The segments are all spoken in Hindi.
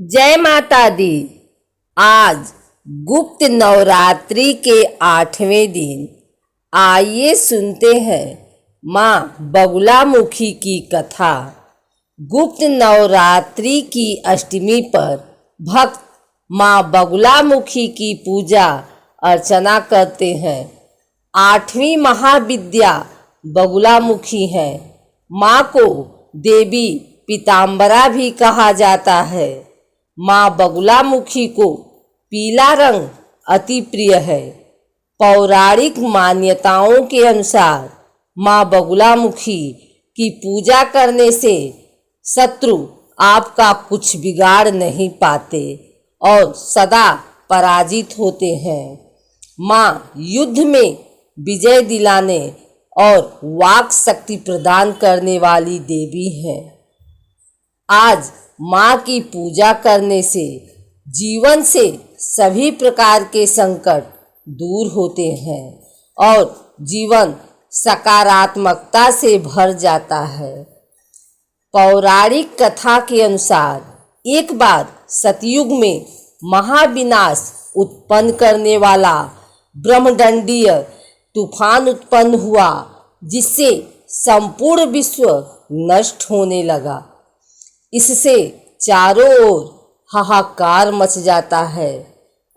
जय माता दी। आज गुप्त नवरात्रि के 8वें दिन आइए सुनते हैं माँ बगुलामुखी की कथा। गुप्त नवरात्रि की अष्टमी पर भक्त माँ बगुलामुखी की पूजा अर्चना करते हैं। 8वीं महाविद्या बगुलामुखी है। माँ को देवी पीताम्बरा भी कहा जाता है। माँ बगुलामुखी को पीला रंग अति प्रिय है। पौराणिक मान्यताओं के अनुसार माँ बगुलामुखी की पूजा करने से शत्रु आपका कुछ बिगाड़ नहीं पाते और सदा पराजित होते हैं। माँ युद्ध में विजय दिलाने और वाक शक्ति प्रदान करने वाली देवी है। आज माँ की पूजा करने से जीवन से सभी प्रकार के संकट दूर होते हैं और जीवन सकारात्मकता से भर जाता है। पौराणिक कथा के अनुसार एक बार सतयुग में महाविनाश उत्पन्न करने वाला ब्रह्मंडीय तूफान उत्पन्न हुआ, जिससे संपूर्ण विश्व नष्ट होने लगा। इससे चारों ओर हाहाकार मच जाता है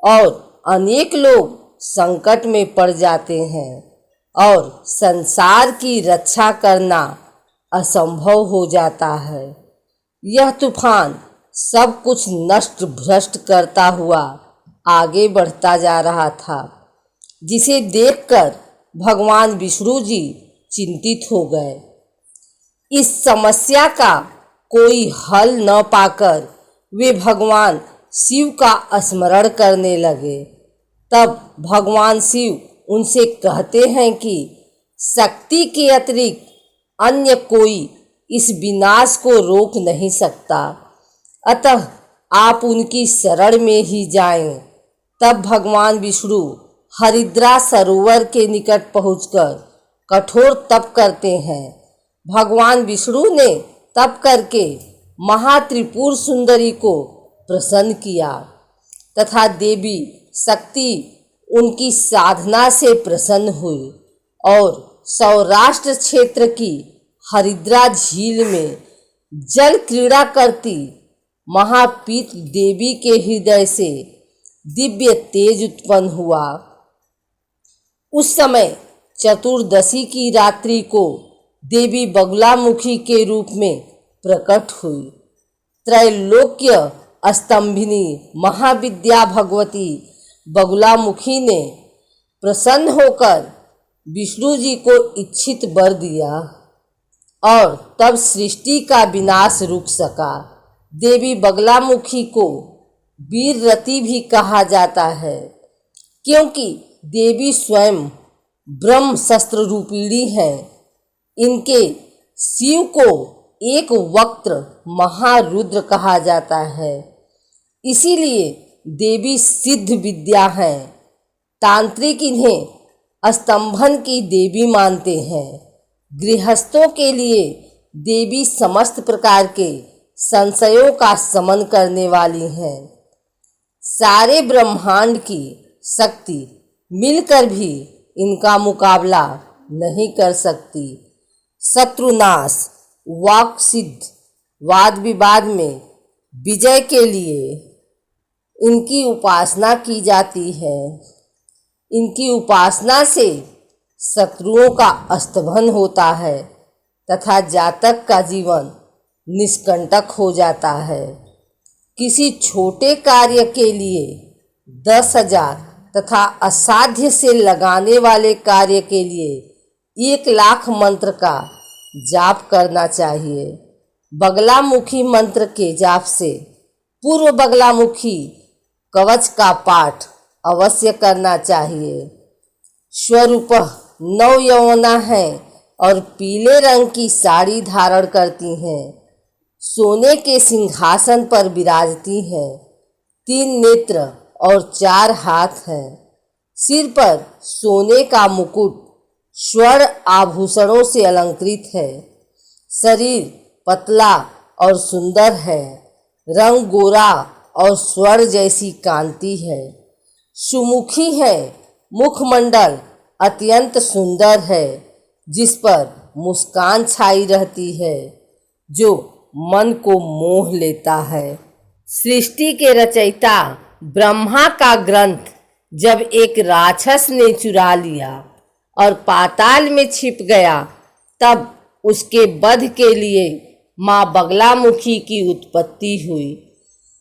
और अनेक लोग संकट में पड़ जाते हैं और संसार की रक्षा करना असंभव हो जाता है। यह तूफान सब कुछ नष्ट भ्रष्ट करता हुआ आगे बढ़ता जा रहा था, जिसे देखकर भगवान विष्णु जी चिंतित हो गए। इस समस्या का कोई हल न पाकर वे भगवान शिव का स्मरण करने लगे। तब भगवान शिव उनसे कहते हैं कि शक्ति के अतिरिक्त अन्य कोई इस विनाश को रोक नहीं सकता, अतः आप उनकी शरण में ही जाएं। तब भगवान विष्णु हरिद्रा सरोवर के निकट पहुंचकर कठोर तप करते हैं। भगवान विष्णु ने तप करके महात्रिपुर सुंदरी को प्रसन्न किया तथा देवी शक्ति उनकी साधना से प्रसन्न हुई और सौराष्ट्र क्षेत्र की हरिद्रा झील में जल क्रीड़ा करती महापीठ देवी के हृदय से दिव्य तेज उत्पन्न हुआ। उस समय चतुर्दशी की रात्रि को देवी बगुलामुखी के रूप में प्रकट हुई। त्रैलोक्य स्तंभिनी महाविद्या भगवती बगुलामुखी ने प्रसन्न होकर विष्णु जी को इच्छित वर दिया और तब सृष्टि का विनाश रुक सका। देवी बगुलामुखी को वीररती भी कहा जाता है, क्योंकि देवी स्वयं ब्रह्म शस्त्र रूपिणी है। इनके शिव को एक वक्त्र महारुद्र कहा जाता है, इसीलिए देवी सिद्ध विद्या हैं। तांत्रिक इन्हें स्तंभन की देवी मानते हैं। गृहस्थों के लिए देवी समस्त प्रकार के संशयों का शमन करने वाली हैं। सारे ब्रह्मांड की शक्ति मिलकर भी इनका मुकाबला नहीं कर सकती। शत्रुनाश, वाक सिद्ध, वाद विवाद में विजय के लिए इनकी उपासना की जाती है। इनकी उपासना से शत्रुओं का अस्तभन होता है तथा जातक का जीवन निष्कंटक हो जाता है। किसी छोटे कार्य के लिए 10,000 तथा असाध्य से लगाने वाले कार्य के लिए 1,00,000 मंत्र का जाप करना चाहिए। बगलामुखी मंत्र के जाप से पूर्व बगलामुखी कवच का पाठ अवश्य करना चाहिए। स्वरूपः नवयौवना है और पीले रंग की साड़ी धारण करती हैं। सोने के सिंहासन पर विराजती हैं। 3 नेत्र और 4 हाथ हैं। सिर पर सोने का मुकुट स्वर्ण आभूषणों से अलंकृत है। शरीर पतला और सुंदर है। रंग गोरा और स्वर्ण जैसी कांति है। सुमुखी है, मुखमंडल अत्यंत सुंदर है, जिस पर मुस्कान छाई रहती है जो मन को मोह लेता है। सृष्टि के रचयिता ब्रह्मा का ग्रंथ जब एक राक्षस ने चुरा लिया और पाताल में छिप गया, तब उसके वध के लिए माँ बगलामुखी की उत्पत्ति हुई।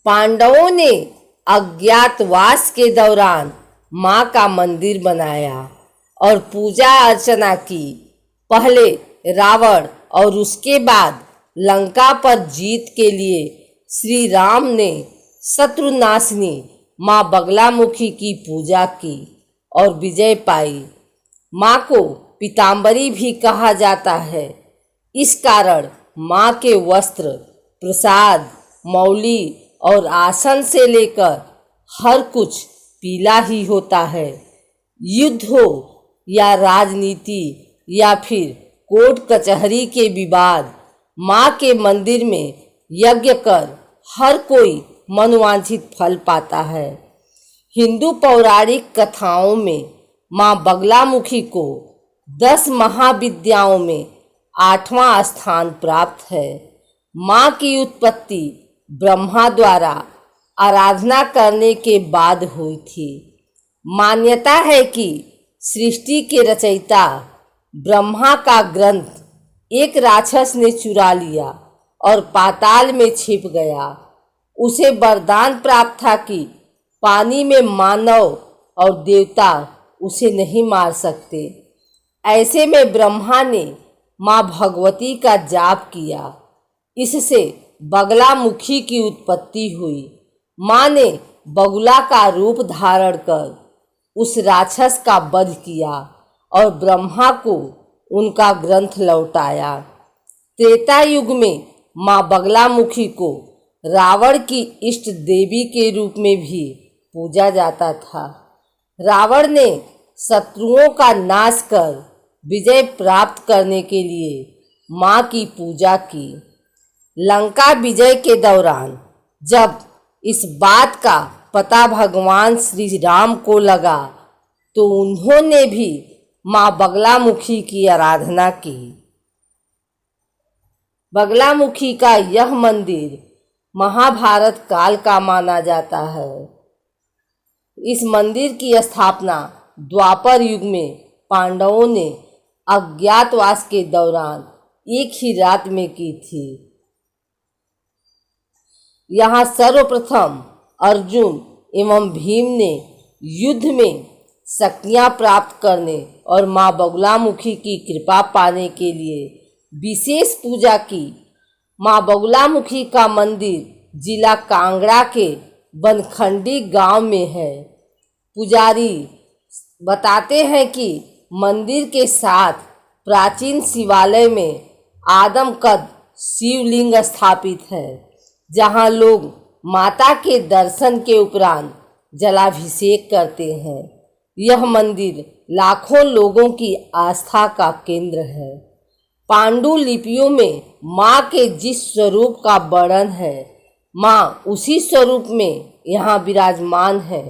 पांडवों ने अज्ञातवास के दौरान माँ का मंदिर बनाया और पूजा अर्चना की। पहले रावण और उसके बाद लंका पर जीत के लिए श्री राम ने शत्रुनाशिनी माँ बगलामुखी की पूजा की और विजय पाई। माँ को पीताम्बरी भी कहा जाता है। इस कारण माँ के वस्त्र, प्रसाद, मौली और आसन से लेकर हर कुछ पीला ही होता है। युद्ध हो या राजनीति या फिर कोर्ट कचहरी के विवाद, माँ के मंदिर में यज्ञ कर हर कोई मनवांछित फल पाता है। हिंदू पौराणिक कथाओं में माँ बगलामुखी को 10 महाविद्याओं में 8वां स्थान प्राप्त है। माँ की उत्पत्ति ब्रह्मा द्वारा आराधना करने के बाद हुई थी। मान्यता है कि सृष्टि के रचयिता ब्रह्मा का ग्रंथ एक राक्षस ने चुरा लिया और पाताल में छिप गया। उसे वरदान प्राप्त था कि पानी में मानव और देवता उसे नहीं मार सकते। ऐसे में ब्रह्मा ने माँ भगवती का जाप किया। इससे बगलामुखी की उत्पत्ति हुई। माँ ने बगुला का रूप धारण कर उस राक्षस का वध किया और ब्रह्मा को उनका ग्रंथ लौटाया। त्रेता युग में माँ बगलामुखी को रावण की इष्ट देवी के रूप में भी पूजा जाता था। रावण ने शत्रुओं का नाश कर विजय प्राप्त करने के लिए माँ की पूजा की। लंका विजय के दौरान जब इस बात का पता भगवान श्री राम को लगा, तो उन्होंने भी माँ बगलामुखी की आराधना की। बगलामुखी का यह मंदिर महाभारत काल का माना जाता है। इस मंदिर की स्थापना द्वापर युग में पांडवों ने अज्ञातवास के दौरान एक ही रात में की थी। यहाँ सर्वप्रथम अर्जुन एवं भीम ने युद्ध में शक्तियाँ प्राप्त करने और माँ बगलामुखी की कृपा पाने के लिए विशेष पूजा की। माँ बगलामुखी का मंदिर जिला कांगड़ा के बनखंडी गांव में है। पुजारी बताते हैं कि मंदिर के साथ प्राचीन शिवालय में आदमकद शिवलिंग स्थापित है, जहां लोग माता के दर्शन के उपरांत जलाभिषेक करते हैं। यह मंदिर लाखों लोगों की आस्था का केंद्र है। पांडुलिपियों में माँ के जिस स्वरूप का वर्णन है, माँ उसी स्वरूप में यहाँ विराजमान है।